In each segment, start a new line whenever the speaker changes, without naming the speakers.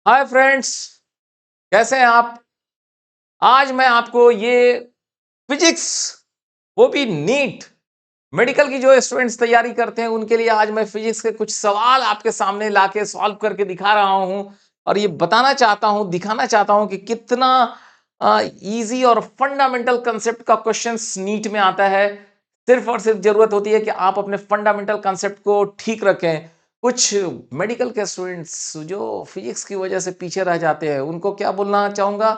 Hi friends, कैसे हैं आप। आज मैं आपको ये फिजिक्स, वो भी नीट मेडिकल की जो स्टूडेंट्स तैयारी करते हैं उनके लिए आज मैं फिजिक्स के कुछ सवाल आपके सामने लाके सॉल्व करके दिखा रहा हूं और ये बताना चाहता हूं, दिखाना चाहता हूं कि कितना इजी और फंडामेंटल कंसेप्ट का क्वेश्चंस नीट में आता है। सिर्फ और सिर्फ जरूरत होती है कि आप अपने फंडामेंटल कंसेप्ट को ठीक रखें। कुछ मेडिकल के स्टूडेंट्स जो फिजिक्स की वजह से पीछे रह जाते हैं उनको क्या बोलना चाहूंगा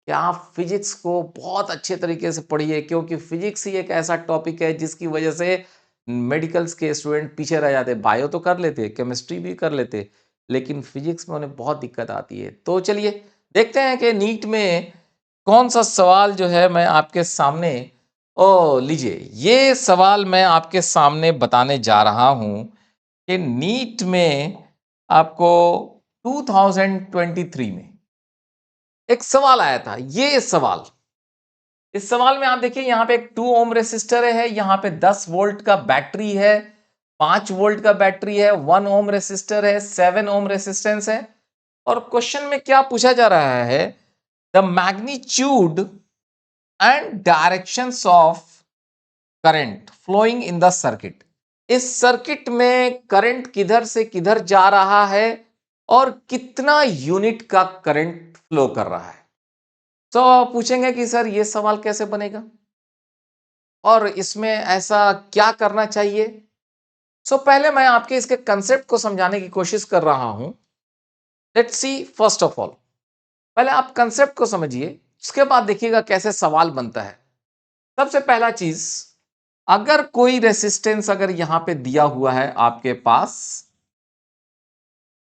कि आप फिजिक्स को बहुत अच्छे तरीके से पढ़िए, क्योंकि फिजिक्स ही एक ऐसा टॉपिक है जिसकी वजह से मेडिकल्स के स्टूडेंट पीछे रह जाते हैं। बायो तो कर लेते, केमिस्ट्री भी कर लेते, लेकिन फिजिक्स में उन्हें बहुत दिक्कत आती है। तो चलिए देखते हैं कि नीट में कौन सा सवाल जो है मैं आपके सामने लीजिए, ये सवाल मैं आपके सामने बताने जा रहा हूं कि नीट में आपको 2023 में एक सवाल आया था। ये सवाल, इस सवाल में आप देखिए, यहां पे एक 2 ओम रेसिस्टर है, यहां पे 10 वोल्ट का बैटरी है, 5 वोल्ट का बैटरी है, 1 ओम रेसिस्टर है, 7 ओम रेसिस्टेंस है। और क्वेश्चन में क्या पूछा जा रहा है, the magnitude and directions of current flowing in the circuit. इस सर्किट में करंट किधर से किधर जा रहा है और कितना यूनिट का करंट फ्लो कर रहा है। तो आप पूछेंगे कि सर ये सवाल कैसे बनेगा और इसमें ऐसा क्या करना चाहिए। पहले मैं आपके इसके कंसेप्ट को समझाने की कोशिश कर रहा हूं। Let's see, first of all पहले आप कंसेप्ट को समझिए, उसके बाद देखिएगा कैसे सवाल बनता है। सबसे पहला चीज, अगर कोई रेसिस्टेंस अगर यहां पे दिया हुआ है आपके पास,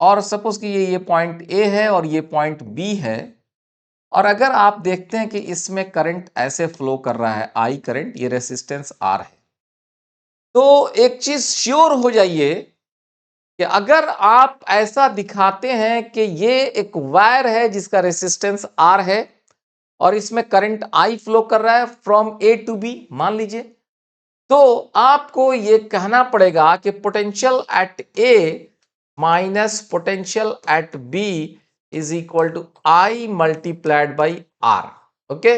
और सपोज कि ये पॉइंट ए है और ये पॉइंट बी है, और अगर आप देखते हैं कि इसमें करंट ऐसे फ्लो कर रहा है, आई करंट, ये रेसिस्टेंस आर है, तो एक चीज श्योर हो जाइए कि अगर आप ऐसा दिखाते हैं कि ये एक वायर है जिसका रेसिस्टेंस आर है और इसमें करंट आई फ्लो कर रहा है फ्रॉम ए टू बी, मान लीजिए, तो आपको ये कहना पड़ेगा कि potential at A minus potential at B is equal to I multiplied by R. Okay,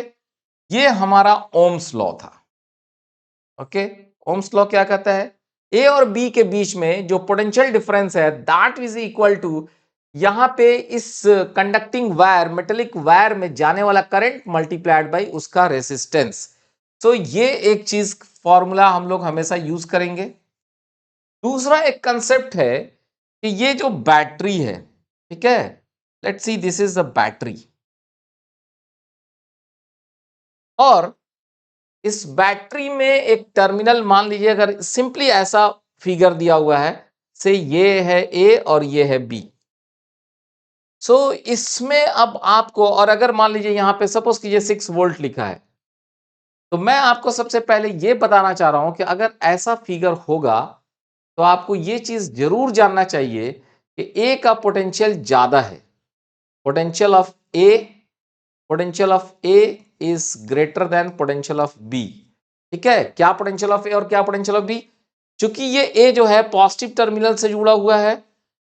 ये हमारा ओम्स लॉ था। ओके, ओम्स लॉ क्या कहता है, ए और बी के बीच में जो पोटेंशियल डिफरेंस है दैट इज इक्वल टू, यहां पे इस कंडक्टिंग वायर, मेटेलिक वायर में जाने वाला करंट मल्टीप्लाइड बाई उसका रेसिस्टेंस। तो ये एक चीज फॉर्मूला हम लोग हमेशा यूज करेंगे। दूसरा एक कंसेप्ट है कि ये जो बैटरी है, ठीक है, let's see this is a battery, और इस बैटरी में एक टर्मिनल, मान लीजिए अगर सिंपली ऐसा फिगर दिया हुआ है, से ये है ए और ये है बी। इसमें अब आपको, और अगर मान लीजिए यहां पे सपोज कीजिए 6 वोल्ट लिखा है, तो मैं आपको सबसे पहले ये बताना चाह रहा हूं कि अगर ऐसा फिगर होगा तो आपको ये चीज जरूर जानना चाहिए कि ए का पोटेंशियल ज्यादा है। Potential of A, potential of A is greater than potential of B. ठीक है, क्या पोटेंशियल ऑफ ए और क्या पोटेंशियल ऑफ बी, चूंकि ये ए जो है पॉजिटिव टर्मिनल से जुड़ा हुआ है,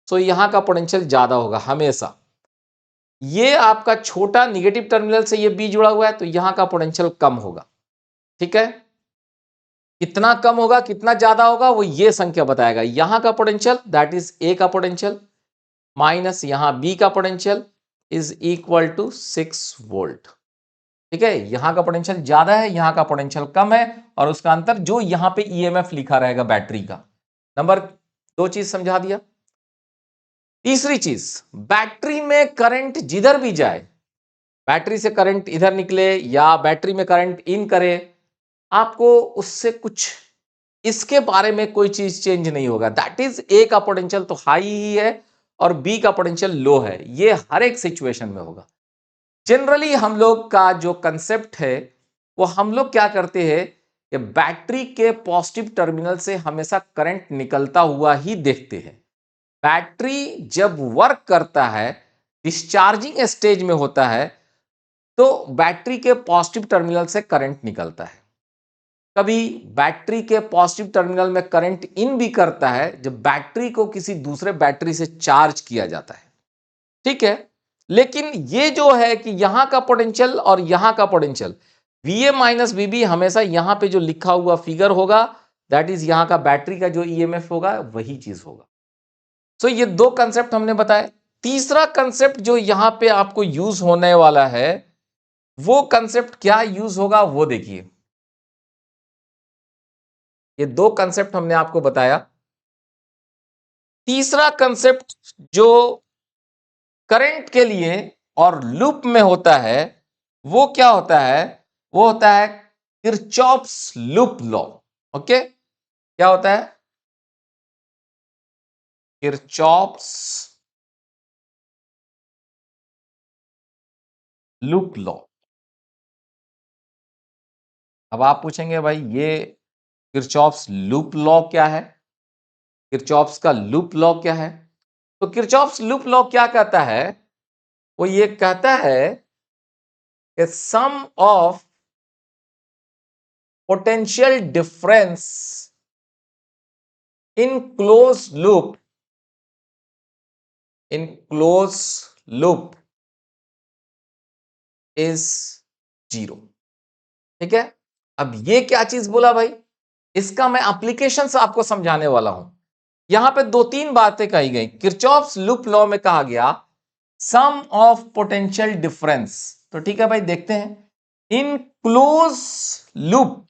तो यहां का पोटेंशियल ज्यादा होगा हमेशा। ये आपका छोटा निगेटिव टर्मिनल से ये बी जुड़ा हुआ है, तो यहां का पोटेंशियल कम होगा। ठीक है, कितना कम होगा कितना ज्यादा होगा वो ये संख्या बताएगा। यहां का पोटेंशियल दैट इज ए का पोटेंशियल माइनस यहां बी का potential is equal to 6 volt. ठीक है, यहां का पोटेंशियल ज्यादा है, यहां का पोटेंशियल कम है, और उसका अंतर जो यहां पे ईएमएफ लिखा रहेगा बैटरी का। नंबर 2 चीज समझा दिया। तीसरी चीज, बैटरी में करंट जिधर भी जाए, बैटरी से करंट इधर निकले या बैटरी में करंट इन करे, आपको उससे कुछ इसके बारे में कोई चीज चेंज नहीं होगा। दैट इज ए का पोटेंशियल तो हाई ही है और बी का पोटेंशियल लो है, ये हर एक सिचुएशन में होगा। जनरली हम लोग का जो कंसेप्ट है वो हम लोग क्या करते हैं कि बैटरी के पॉजिटिव टर्मिनल से हमेशा करंट निकलता हुआ ही देखते हैं। बैटरी जब वर्क करता है, डिस्चार्जिंग स्टेज में होता है, तो बैटरी के पॉजिटिव टर्मिनल से करंट निकलता है। कभी बैटरी के पॉजिटिव टर्मिनल में करंट इन भी करता है जब बैटरी को किसी दूसरे बैटरी से चार्ज किया जाता है। ठीक है। लेकिन ये जो है कि यहां का पोटेंशियल और यहां का पोटेंशियल VA माइनस VB हमेशा यहां पे जो लिखा हुआ फिगर होगा दैट इज यहां का बैटरी का जो EMF होगा वही चीज होगा। सो ये दो कंसेप्ट हमने बताए। तीसरा कंसेप्ट जो यहां पे आपको यूज होने वाला है वो कंसेप्ट क्या यूज होगा वो देखिए। ये दो कंसेप्ट हमने आपको बताया। तीसरा कंसेप्ट जो करंट के लिए और लूप में होता है वो क्या होता है? वो होता है किरचॉफ्स लूप लॉ। ओके, क्या होता है? Kirchhoff's loop law. अब आप पूछेंगे भाई ये किरचॉफ्स लूप लॉ क्या है? किरचॉफ्स का लूप लॉ क्या है? तो किरचॉफ्स लूप लॉ क्या कहता है? वो ये कहता है कि sum of potential difference in close loop is zero. ठीक है। अब ये क्या चीज बोला भाई? इसका मैं एप्लीकेशन से आपको समझाने वाला हूं। यहां पे दो तीन बातें कही गई। किरचॉफ्स लूप लॉ में कहा गया सम ऑफ पोटेंशियल डिफरेंस। तो ठीक है भाई, देखते हैं। इन क्लोज लूप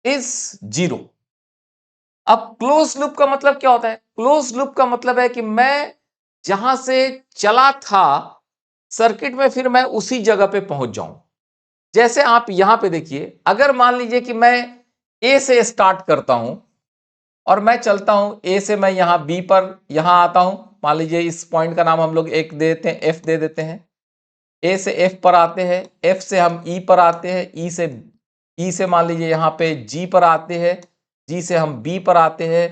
इज जीरो। अब क्लोज लूप का मतलब क्या होता है? क्लोज लूप का मतलब है कि मैं जहां से चला था सर्किट में फिर मैं उसी जगह पे पहुंच जाऊं। जैसे आप यहां पे देखिए, अगर मान लीजिए कि मैं ए से स्टार्ट करता हूं और मैं चलता हूं ए से, मैं यहां बी पर यहां आता हूं। मान लीजिए इस पॉइंट का नाम हम लोग एक दे देते हैं, एफ दे देते हैं। ए से एफ पर आते हैं, एफ से हम ई पर आते हैं, ई से मान लीजिए यहां पे जी पर आते हैं, जी से हम बी पर आते हैं,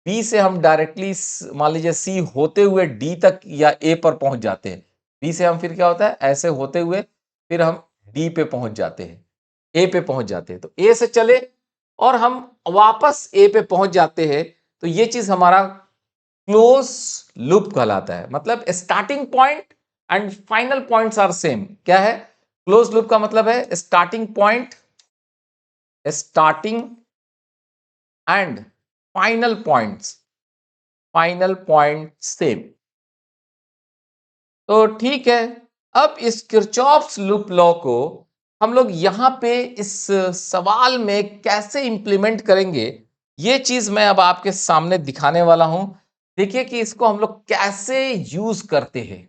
बी से हम डायरेक्टली मान लीजिए सी होते हुए डी तक या ए पर पहुंच जाते हैं। बी से हम फिर क्या होता है, ऐसे होते हुए फिर हम डी पे पहुंच जाते हैं, ए पे पहुंच जाते हैं। तो ए से चले और हम वापस ए पे पहुंच जाते हैं। तो ये चीज हमारा क्लोज लूप कहलाता है। मतलब starting point and final points are same. क्या है? क्लोज लूप का मतलब है starting point, starting and final point same. तो ठीक है। अब इस किरचॉफ्स लूप लॉ को हम लोग यहां पे इस सवाल में कैसे इंप्लीमेंट करेंगे, ये चीज मैं अब आपके सामने दिखाने वाला हूं। देखिए कि इसको हम लोग कैसे यूज करते हैं।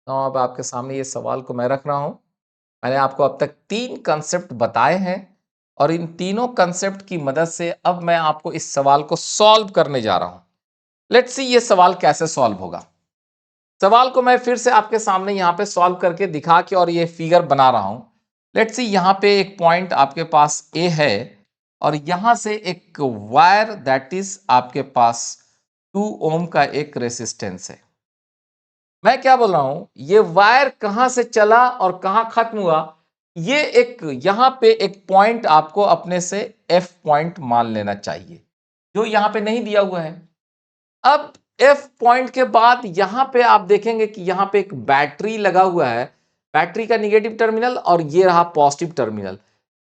तो अब आपके सामने ये सवाल को मैं रख रहा हूं। मैंने आपको अब तक तीन कंसेप्ट बताए हैं और इन तीनों कंसेप्ट की मदद से अब मैं आपको इस सवाल को सॉल्व करने जा रहा हूं। लेट्स सी ये सवाल कैसे सॉल्व होगा। सवाल को मैं फिर से आपके सामने यहां पे सॉल्व करके दिखा के और ये फिगर बना रहा हूं। लेट्स सी यहां पे एक पॉइंट आपके पास ए है और यहां से एक वायर दैट इज आपके पास 2 ओम का एक रेसिस्टेंस है। मैं क्या बोल रहा हूं, ये वायर कहां से चला और कहां खत्म हुआ, ये एक यहां पे एक पॉइंट आपको अपने से एफ पॉइंट मान लेना चाहिए जो यहां पे नहीं दिया हुआ है। अब एफ पॉइंट के बाद यहां पे आप देखेंगे कि यहां पे एक बैटरी लगा हुआ है, बैटरी का निगेटिव टर्मिनल और ये रहा पॉजिटिव टर्मिनल।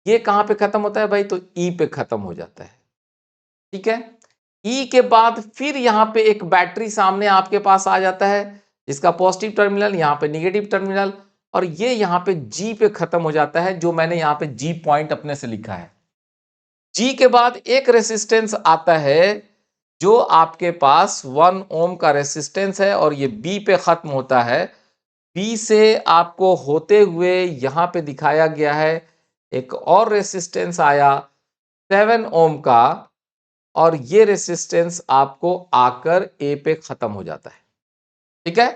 ये कहां पे खत्म होता है भाई? तो ई पे खत्म हो जाता है। ठीक है। ई के बाद फिर यहां पे एक बैटरी सामने आपके पास आ जाता है जिसका पॉजिटिव टर्मिनल, यहां पे निगेटिव टर्मिनल, और ये यहां पे जी पे खत्म हो जाता है जो मैंने यहां पे जी पॉइंट अपने से लिखा है। जी के बाद एक रेसिस्टेंस आता है जो आपके पास 1 ओम का रेसिस्टेंस है और ये बी पे खत्म होता है। बी से आपको होते हुए यहां पे दिखाया गया है एक और रेसिस्टेंस आया 7 ओम का, और ये रेसिस्टेंस आपको आकर ए पे खत्म हो जाता है। ठीक है।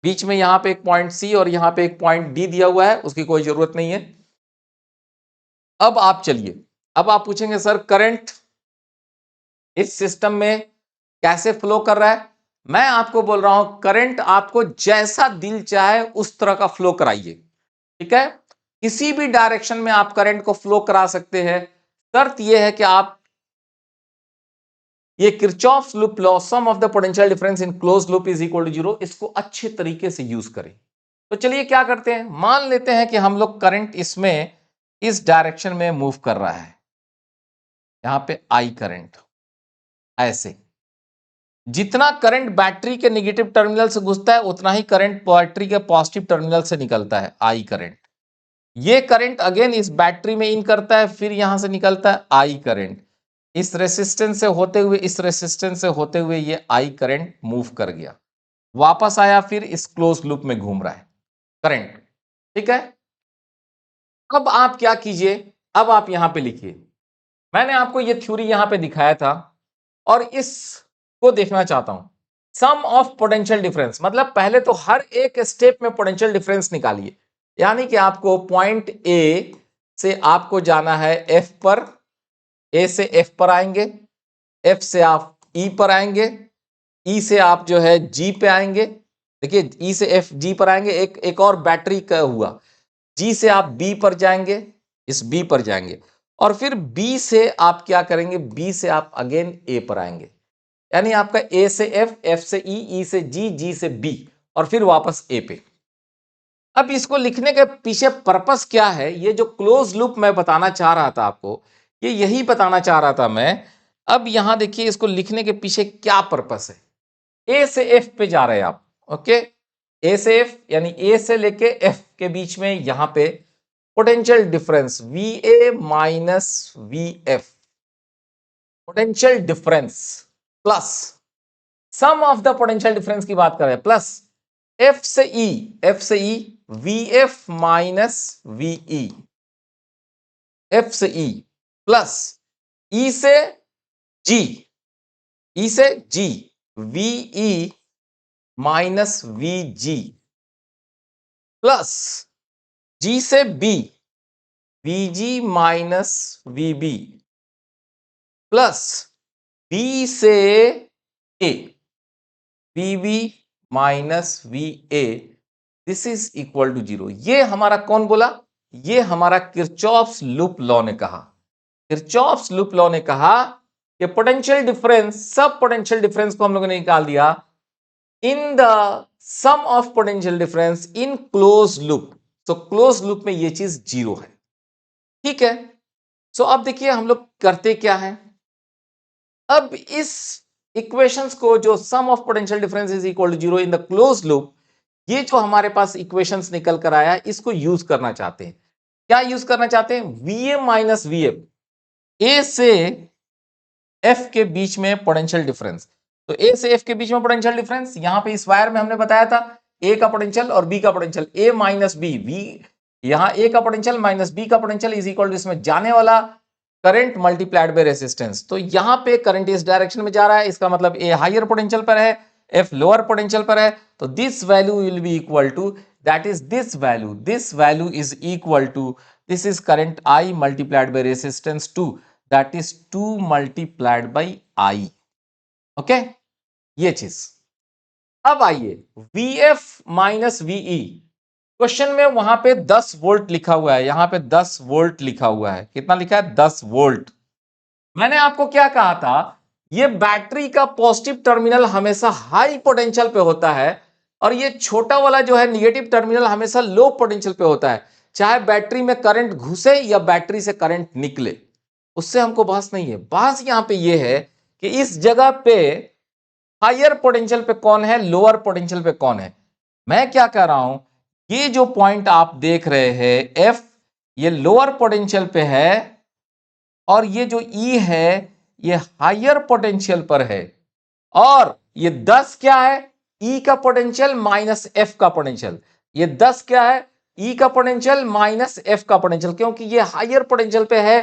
बीच में यहां पे एक पॉइंट सी और यहां पे एक पॉइंट डी दिया हुआ है, उसकी कोई जरूरत नहीं है। अब आप चलिए, अब आप पूछेंगे सर करंट इस सिस्टम में कैसे फ्लो कर रहा है? मैं आपको बोल रहा हूं करंट आपको जैसा दिल चाहे उस तरह का फ्लो कराइए, ठीक है। किसी भी डायरेक्शन में आप करंट को फ्लो करा सकते हैं। शर्त यह है कि आप ये Kirchhoff's loop law, sum of the potential difference in close loop is equal to zero, इसको अच्छे तरीके से यूज करें। तो चलिए क्या करते हैं, मान लेते हैं कि हम लोग करंट इसमें इस डायरेक्शन में मूव कर रहा है, यहां पे आई करंट ऐसे। जितना करंट बैटरी के नेगेटिव टर्मिनल से घुसता है उतना ही करंट बैटरी के पॉजिटिव टर्मिनल से निकलता है, आई करंट। ये करंट अगेन इस बैटरी में इन करता है, फिर यहां से निकलता है आई करंट। इस रेसिस्टेंस से होते हुए, इस रेसिस्टेंस से होते हुए ये आई करंट मूव कर गया, वापस आया, फिर इस क्लोज लूप में घूम रहा है करंट, ठीक है। अब आप क्या कीजिए, अब आप यहां पे लिखिए, मैंने आपको ये थ्योरी यहां पे दिखाया था और इसको देखना चाहता हूं। सम ऑफ पोटेंशियल डिफरेंस मतलब पहले तो हर एक स्टेप में पोटेंशियल डिफरेंस निकालिए। यानी कि आपको पॉइंट ए से आपको जाना है एफ पर, ए से एफ पर आएंगे, एफ से आप ई पर आएंगे, ई से आप जो है जी पे आएंगे। देखिए ई से एफ जी पर आएंगे, एक और बैटरी का हुआ। जी से आप बी पर जाएंगे, इस बी पर जाएंगे, और फिर बी से आप क्या करेंगे, बी से आप अगेन ए पर आएंगे। यानी आपका ए से एफ, एफ से ई से जी, जी से बी, और फिर वापस ए पे। अब इसको लिखने के पीछे पर्पस क्या है, ये जो क्लोज लूप मैं बताना चाह रहा था आपको, ये यही बताना चाह रहा था मैं। अब यहां देखिए इसको लिखने के पीछे क्या पर्पस है। ए से एफ पे जा रहे हैं आप, ओके। ए से एफ यानी ए से लेके एफ के बीच में यहां पे potential difference V A minus V F, potential difference plus sum of the potential difference की बात कर रहे हैं, प्लस एफ से ई, एफ से E V F minus VE, F से ई प्लस ई से जी, ई से G VE minus V G, plus G से B VG minus VB, plus B से A VB minus V A, this is equal to zero. ये हमारा कौन बोला, ये हमारा किरचॉफ्स लूप लॉ ने कहा। किरचॉफ्स लूप लॉ ने कहा कि पोटेंशियल डिफरेंस, सब पोटेंशियल डिफरेंस को हम लोगों ने निकाल दिया in the sum of potential difference in close loop. तो क्लोज लूप में ये चीज जीरो है, ठीक है। सो अब देखिए हम लोग करते क्या है, अब इस इक्वेशंस को जो sum of potential difference is equal to zero in the close loop, ये जो हमारे पास इक्वेशंस निकल कर आया इसको यूज करना चाहते हैं। क्या यूज करना चाहते हैं, V A minus V F, A से एफ के बीच में पोटेंशियल डिफरेंस। तो ए से एफ के बीच में पोटेंशियल डिफरेंस, यहां पे इस वायर में हमने बताया था ए का पोटेंशियल और बी का potential, A minus B, V यहां ए का पोटेंशियल माइनस बी का पोटेंशियल इज इक्वल टू इसमें जाने वाला करंट मल्टीप्लाइड बाय रेजिस्टेंस। तो यहां पे करंट इस डायरेक्शन में जा रहा है, इसका मतलब ए हायर पोटेंशियल पर है, एफ लोअर पोटेंशियल पर है। तो this value will be equal to, that is this value is equal to, this is current I multiplied by resistance 2, that is 2 multiplied by I, okay. ये चीज। अब आइए Vf minus Ve, question में वहां पे 10 वोल्ट लिखा हुआ है, यहां पे 10 वोल्ट लिखा हुआ है। कितना लिखा है, 10 वोल्ट। मैंने आपको क्या कहा था, ये बैटरी का पॉजिटिव टर्मिनल हमेशा हाई पोटेंशियल पे होता है और ये छोटा वाला जो है नेगेटिव टर्मिनल हमेशा लो पोटेंशियल पे होता है। चाहे बैटरी में करंट घुसे या बैटरी से करंट निकले, उससे हमको बहस नहीं है। बहस यहां पे ये है कि इस जगह पे हायर पोटेंशियल पे कौन है, लोअर पोटेंशियल पे कौन है। मैं क्या कह रहा हूं, ये जो पॉइंट आप देख रहे हैं एफ, ये लोअर पोटेंशियल पे है और ये जो ई है ये हायर पोटेंशियल पर है। और ये 10 क्या है, ई का पोटेंशियल माइनस एफ का पोटेंशियल। ये 10 क्या है, ई का पोटेंशियल माइनस एफ का पोटेंशियल, क्योंकि ये हायर पोटेंशियल पे है।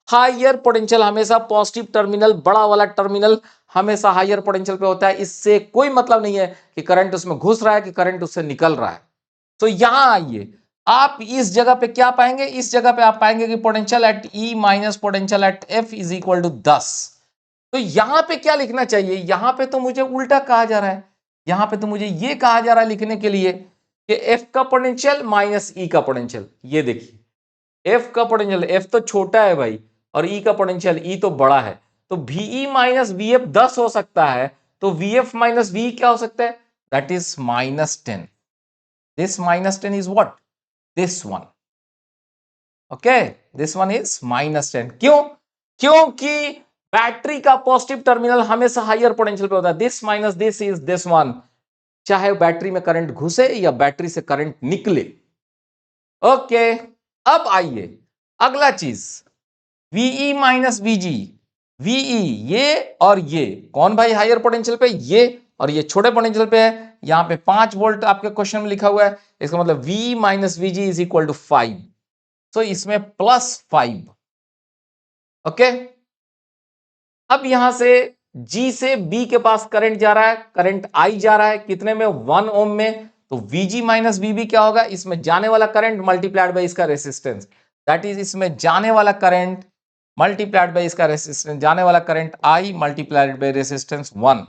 हायर पोटेंशियल हमेशा पॉजिटिव टर्मिनल, बड़ा वाला टर्मिनल हमेशा हायर पोटेंशियल पे होता है। इससे कोई मतलब नहीं है कि करंट उसमें घुस रहा है कि करंट उससे निकल रहा है। तो यहां आइए, आप इस जगह पे क्या पाएंगे, इस जगह पे आप पाएंगे कि potential at E minus potential at F is equal to 10। तो यहां पे क्या लिखना चाहिए, यहां पे तो मुझे उल्टा कहा जा रहा है, यहां पे तो मुझे ये कहा जा रहा है लिखने के लिए कि एफ का पोटेंशियल माइनस ई का पोटेंशियल। ये देखिए एफ का पोटेंशियल, एफ तो छोटा है भाई, और ई का पोटेंशियल, ई तो बड़ा है, तो वीई माइनस वीएफ 10 हो सकता है, तो वीएफ माइनस वी क्या हो सकता है? That is -10। This -10 is what? This one. Okay, this one is -10। क्यों? क्योंकि बैटरी का पॉजिटिव टर्मिनल हमेशा हायर पोटेंशियल पे होता है। This minus this is this one, चाहे बैटरी में करंट घुसे या बैटरी से करंट निकले। ओके, अब आइए अगला चीज, Ve माइनस Vg। Ve ये और ये कौन भाई हायर पोटेंशियल पे? ये, और ये छोटे पोटेंशियल पे है। यहां पे 5 वोल्ट आपके क्वेश्चन में लिखा हुआ है, इसका मतलब V minus Vg is equal to 5, तो इसमें +5। ओके, अब यहां से G से B के पास करंट जा रहा है, करंट I जा रहा है कितने में? 1 ओम में, तो Vg माइनस Vb क्या होगा? इसमें जाने वाला करंट मल्टीप्लाइड बाय इसका रेसिस्टेंस, दैट इज इसमें जाने वाला करंट मल्टीप्लाइड बाय इसका रेसिस्टेंस, जाने वाला current I multiplied bye resistance 1।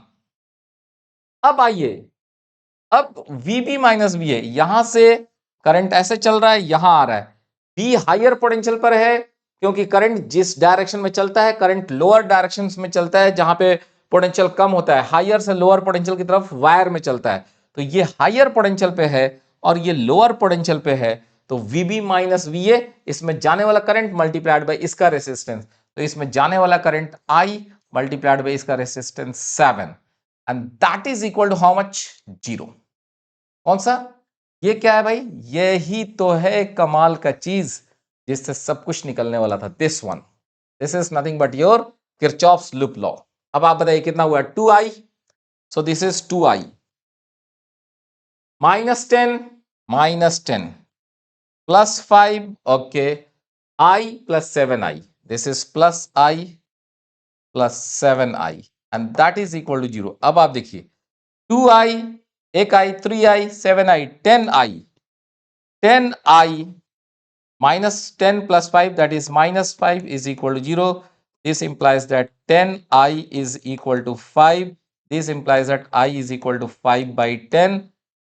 अब आइए, अब Vb माइनस Va, यहां से करंट ऐसे चल रहा है, यहां आ रहा है, B हायर पोटेंशियल पर है, क्योंकि करंट जिस डायरेक्शन में चलता है, करंट लोअर डायरेक्शन में चलता है, जहां पे पोटेंशियल कम होता है, हायर से लोअर पोटेंशियल की तरफ वायर में चलता है, तो ये हायर पोटेंशियल पे है और ये लोअर पोटेंशियल पे है, तो Vb माइनस Va, इसमें जाने वाला करंट मल्टीप्लाइड बाय इसका रेसिस्टेंस, तो इसमें जाने वाला करंट I मल्टीप्लाइड बाय इसका resistance 7, and that is equal to how much? 0। कौन सा? ये क्या है भाई? यही तो है कमाल का चीज जिससे सब कुछ निकलने वाला था। This one, this is nothing but your Kirchhoff's loop law. अब आप बताइए कितना हुआ? 2i, so this is 2i -10 +5, okay, i + 7i, this is +i + 7i, and that is equal to 0। अब आप देखिए 2i, 1i, 3i, 7i, 10i -10 + 5, that is -5 is equal to 0. This implies that 10i is equal to 5. This implies that I is equal to 5 by 10,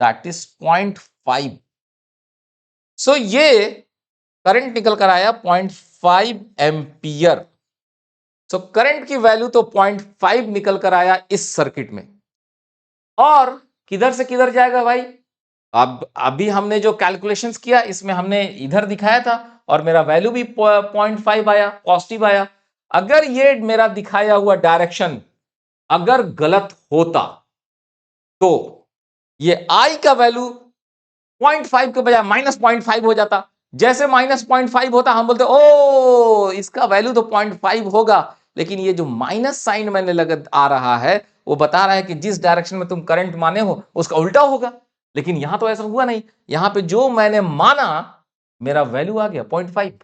that is 0.5. So ये current निकल कर आया 0.5 ampere. So current की value तो 0.5 निकल कर आया इस सर्किट में। और किधर से किधर जाएगा भाई? अब अभी हमने जो कैलकुलेशंस किया इसमें हमने इधर दिखाया था और मेरा वैल्यू भी 0.5 आया, पॉजिटिव आया। अगर ये मेरा दिखाया हुआ डायरेक्शन अगर गलत होता तो ये I का वैल्यू 0.5 के बजाय -0.5 हो जाता। जैसे -0.5 होता हम बोलते ओ इसका वैल्यू तो 0.5 होगा, लेकिन ये जो माइनस साइन मैंने लगा आ रहा है वो बता रहा है कि जिस डायरेक्शन में तुम करंट माने हो उसका उल्टा होगा। लेकिन यहां तो ऐसा हुआ नहीं, यहां पे जो मैंने माना मेरा वैल्यू आ गया 0.5,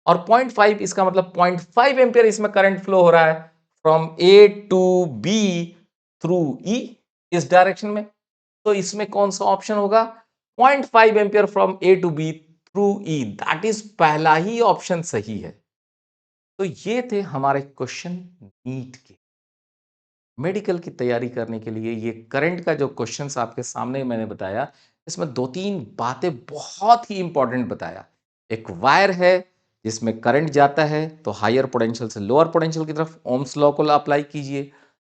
और 0.5 इसका मतलब 0.5 एम्पियर इसमें करंट फ्लो हो रहा है from A to B through E इस डायरेक्शन में। तो इसमें कौन सा ऑप्शन होगा? 0.5 ampere from A to B through E, that is पहला ही ऑप्शन सही है। तो ये थे हमारे क्वेश्चन नीट के। मेडिकल की तैयारी करने के लिए ये करंट का जो क्वेश्चंस आपके सामने मैंने बताया, इसमें 2-3 बातें बहुत ही इंपॉर्टेंट बताया। एक वायर है जिसमें करंट जाता है तो हायर पोटेंशियल से लोअर पोटेंशियल की तरफ ओम्स लॉ को अप्लाई कीजिए।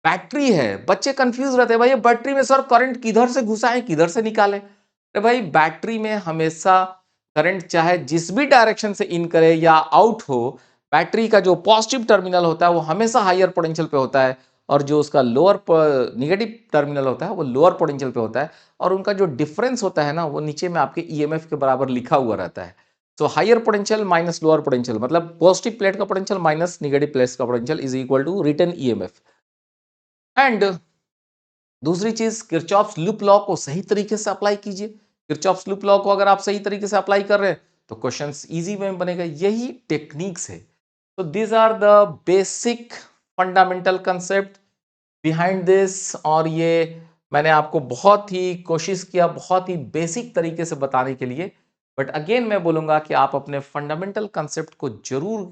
बैटरी है, बच्चे कंफ्यूज रहते हैं भाई बैटरी में सर करंट किधर से घुसाएं किधर से निकालें। अरे भाई बैटरी में हमेशा करंट चाहे जिस भी डायरेक्शन से इन करे या आउट हो, बैटरी का जो पॉजिटिव टर्मिनल होता है वो हमेशा हायर पोटेंशियल पे होता है, और जो उसका लोअर निगेटिव टर्मिनल होता है वो लोअर पोटेंशियल पे होता है, और उनका जो डिफरेंस होता है ना वो नीचे में आपके ईएमएफ के बराबर लिखा हुआ रहता है। So higher potential minus lower potential मतलब पॉजिटिव प्लेट का पोटेंशियल माइनस निगेटिव प्लेट का potential is equal to return EMF. And दूसरी चीज किरचॉफ्स लूप लॉ को सही तरीके से अप्लाई कीजिए। किरचॉफ्स लूप लॉ को अगर आप सही तरीके से अप्लाई कर रहे हैं तो क्वेश्चंस इजी वे में बनेगा। यही टेक्निक्स है। तो this are the basic fundamental concept behind this, और ये मैंने आपको बहुत ही कोशिश किया बहुत ही बेसिक तरीके से बताने के लिए। बट अगेन मैं बोलूंगा कि आप अपने फंडामेंटल कंसेप्ट को जरूर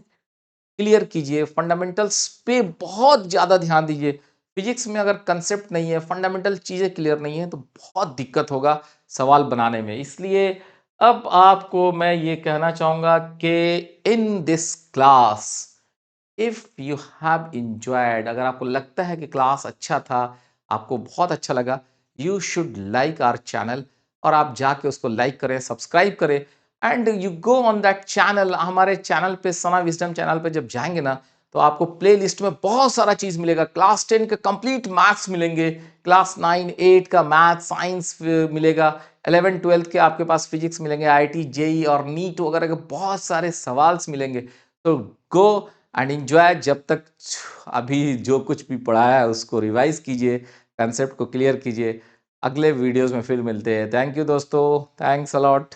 क्लियर कीजिए, फंडामेंटल्स पे बहुत ज्यादा ध्यान दीजिए। फिजिक्स में अगर कंसेप्ट नहीं है, फंडामेंटल चीज़ें क्लियर नहीं है, तो बहुत दिक्कत होगा सवाल बनाने में। इसलिए अब आपको मैं ये कहना चाहूँगा कि in this class if you have enjoyed, अगर आपको लगता है कि क्लास अच्छा था, आपको बहुत अच्छा लगा, you should like our channel, और आप जाके उसको लाइक करें, सब्सक्राइब करें, and you go on that channel. हमारे चैनल पे, सना विज़डम चैनल पे जब जाएँगे ना, तो आपको प्लेलिस्ट में बहुत सारा चीज़ मिलेगा। क्लास 10 के कंप्लीट मैथ्स मिलेंगे, क्लास 9, 8 का मैथ, साइंस मिलेगा, 11, 12 के आपके पास फिजिक्स मिलेंगे, आईआईटी, जेईई और नीट वगैरह के बहुत सारे सवाल्स मिलेंगे। तो गो एंड एन्जॉय। जब तक अभी जो कुछ भी पढ़ाया है उसको रिवाइज़ कीजिए, कंसेप्ट को क्लियर कीजिए। अगले वीडियोज़ में फिर मिलते हैं। थैंक यू दोस्तों, थैंक्स अ लॉट।